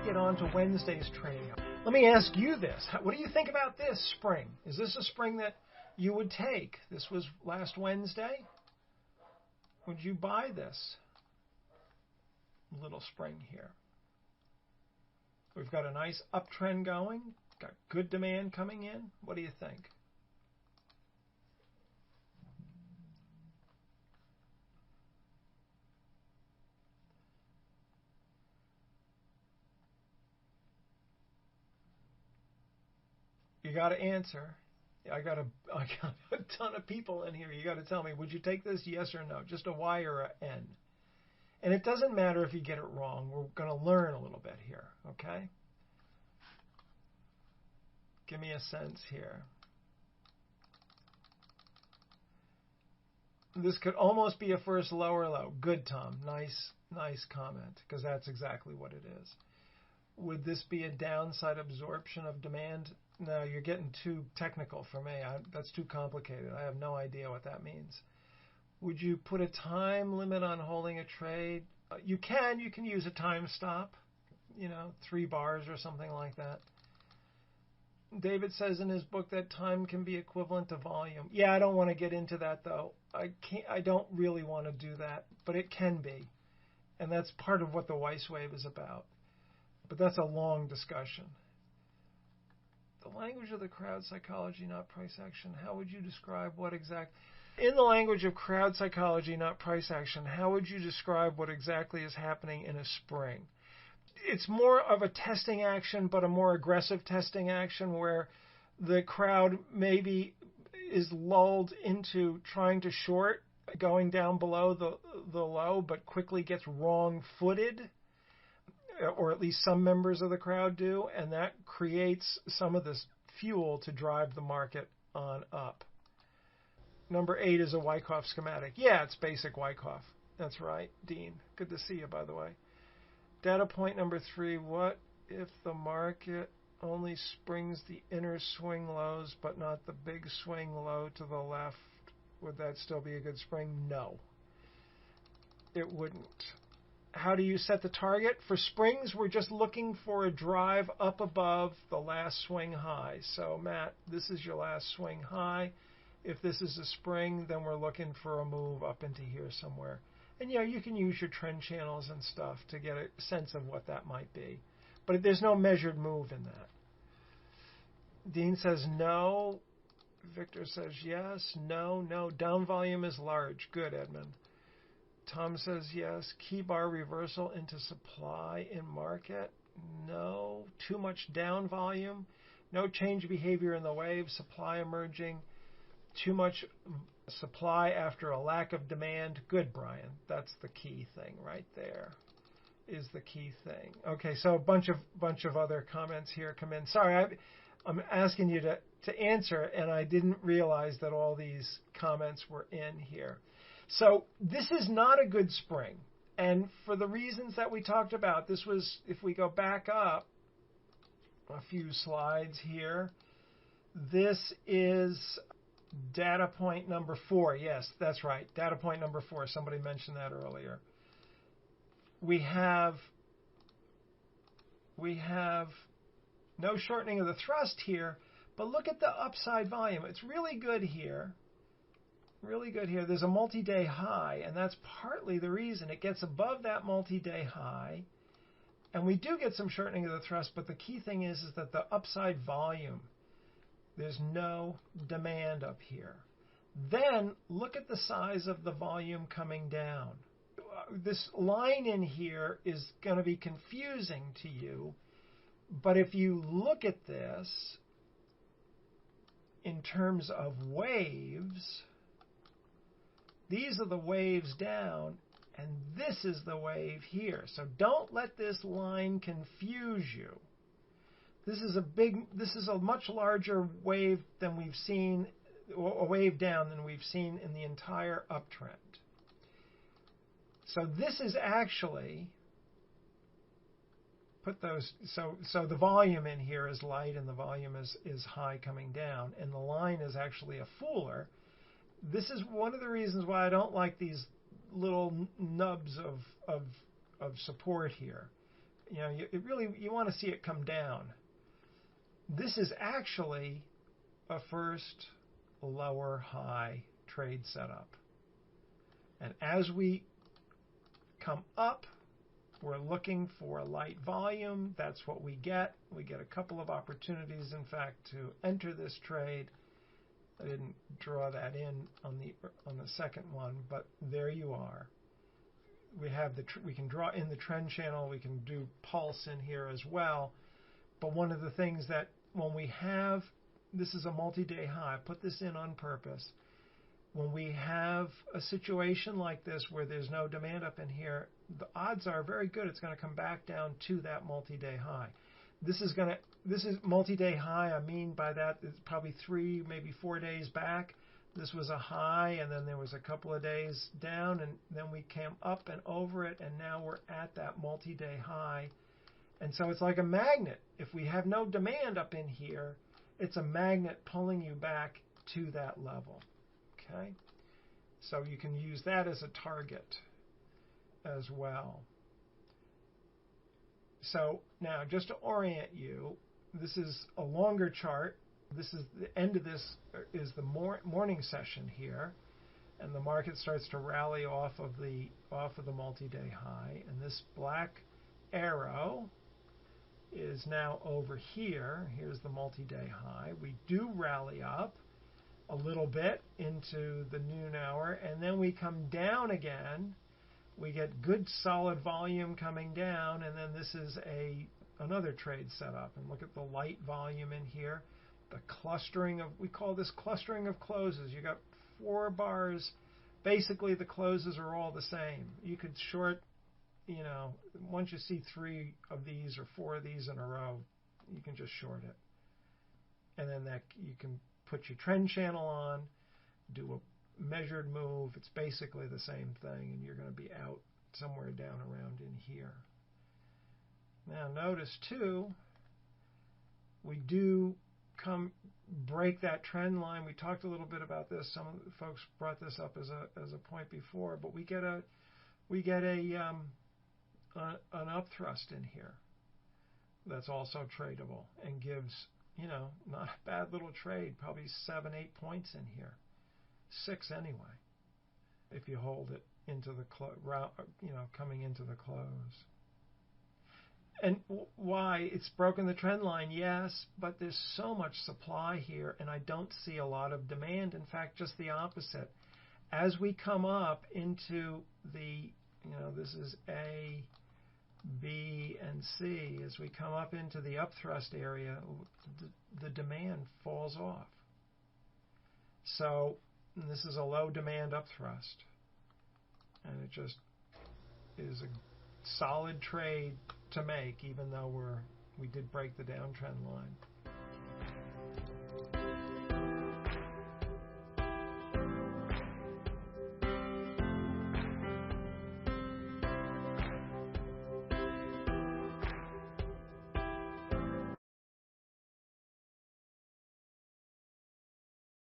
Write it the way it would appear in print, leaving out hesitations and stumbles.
get on to Wednesday's trading. Let me ask you this. What do you think about this spring? Is this a spring that you would take? This was last Wednesday. Would you buy this little spring here? We've got a nice uptrend going, got good demand coming in. What do you think? You got to answer. I got a ton of people in here. You got to tell me, would you take this, yes or no? Just a Y or a N. And it doesn't matter if you get it wrong. We're going to learn a little bit here, okay? Give me a sense here. This could almost be a first lower low. Good, Tom. Nice comment, because that's exactly what it is. Would this be a downside absorption of demand? No, you're getting too technical for me. That's too complicated. I have no idea what that means. Would you put a time limit on holding a trade? You can use a time stop, 3 bars or something like that. David says in his book that time can be equivalent to volume. Yeah, I don't want to get into that though. I don't really want to do that, but it can be. And that's part of what the Weiss wave is about. But that's a long discussion. The language of the crowd psychology, not price action. How would you describe what exactly... In the language of crowd psychology, not price action, how would you describe what exactly is happening in a spring? It's more of a testing action, but a more aggressive testing action where the crowd maybe is lulled into trying to short, going down below the low, but quickly gets wrong-footed, or at least some members of the crowd do, and that creates some of this fuel to drive the market on up. Number 8 is a Wyckoff schematic. Yeah, it's basic Wyckoff. That's right, Dean. Good to see you, by the way. Data point number 3, what if the market only springs the inner swing lows but not the big swing low to the left? Would that still be a good spring? No, it wouldn't. How do you set the target? For springs, we're just looking for a drive up above the last swing high. So, Matt, this is your last swing high. If this is a spring, then we're looking for a move up into here somewhere. And yeah, you can use your trend channels and stuff to get a sense of what that might be. But there's no measured move in that. Dean says no. Victor says yes. No. Down volume is large. Good, Edmund. Tom says yes. Key bar reversal into supply in market. No. Too much down volume. No change behavior in the wave. Supply emerging. Too much supply after a lack of demand. Good, Brian. That's the key thing right there. Is the key thing. Okay, so a bunch of other comments here come in. Sorry, I'm asking you to answer, and I didn't realize that all these comments were in here. So this is not a good spring. And for the reasons that we talked about, this was, if we go back up a few slides here, this is data point number 4. Yes, that's right. Data point number 4. Somebody mentioned that earlier. We have no shortening of the thrust here, but look at the upside volume. It's really good here. Really good here. There's a multi-day high, and that's partly the reason. It gets above that multi-day high, and we do get some shortening of the thrust, but the key thing is that the upside volume, there's no demand up here. Then look at the size of the volume coming down. This line in here is going to be confusing to you, but if you look at this in terms of waves, these are the waves down, and this is the wave here. So don't let this line confuse you. This is a much larger wave than we've seen, or a wave down than we've seen in the entire uptrend. So this is actually, so the volume in here is light and the volume is high coming down, and the line is actually a fooler. This is one of the reasons why I don't like these little nubs of support here, you want to see it come down. This is actually a first lower high trade setup. And as we come up, we're looking for light volume. That's what we get. We get a couple of opportunities, in fact, to enter this trade. I didn't draw that in on the second one, but there you are. We can draw in the trend channel. We can do pulse in here as well. But one of the things that when we have, this is a multi-day high, I put this in on purpose. When we have a situation like this where there's no demand up in here, the odds are very good it's going to come back down to that multi-day high. This is multi-day high. I mean by that, it's probably 3, maybe 4 days back. This was a high, and then there was a couple of days down, and then we came up and over it, and now we're at that multi-day high. And so it's like a magnet. If we have no demand up in here, it's a magnet pulling you back to that level. Okay? So you can use that as a target as well. So now, just to orient you, this is a longer chart. This is the end of this is the morning session here, and the market starts to rally off of the multi-day high, and this black arrow is now over here. Here's the multi-day high. We do rally up a little bit into the noon hour, and then we come down again. We get good solid volume coming down, and then this is another trade setup. And look at the light volume in here. The clustering of, we call this clustering of closes. You got 4 bars. Basically, the closes are all the same. You could short, once you see 3 of these or 4 of these in a row, you can just short it. And then that you can put your trend channel on, do a measured move. It's basically the same thing, and you're going to be out somewhere down around in here. Now notice too, we do break that trend line. We talked a little bit about this. Some of the folks brought this up as a point before, but we get an upthrust in here that's also tradable and gives, not a bad little trade, probably 7, 8 points in here, 6 anyway, if you hold it into the coming into the close. And why? It's broken the trend line, yes, but there's so much supply here, and I don't see a lot of demand. In fact, just the opposite. As we come up into the, this is A, B, and C, as we come up into the upthrust area, the demand falls off. So this is a low demand upthrust, and it just is a solid trade to make, even though we did break the downtrend line.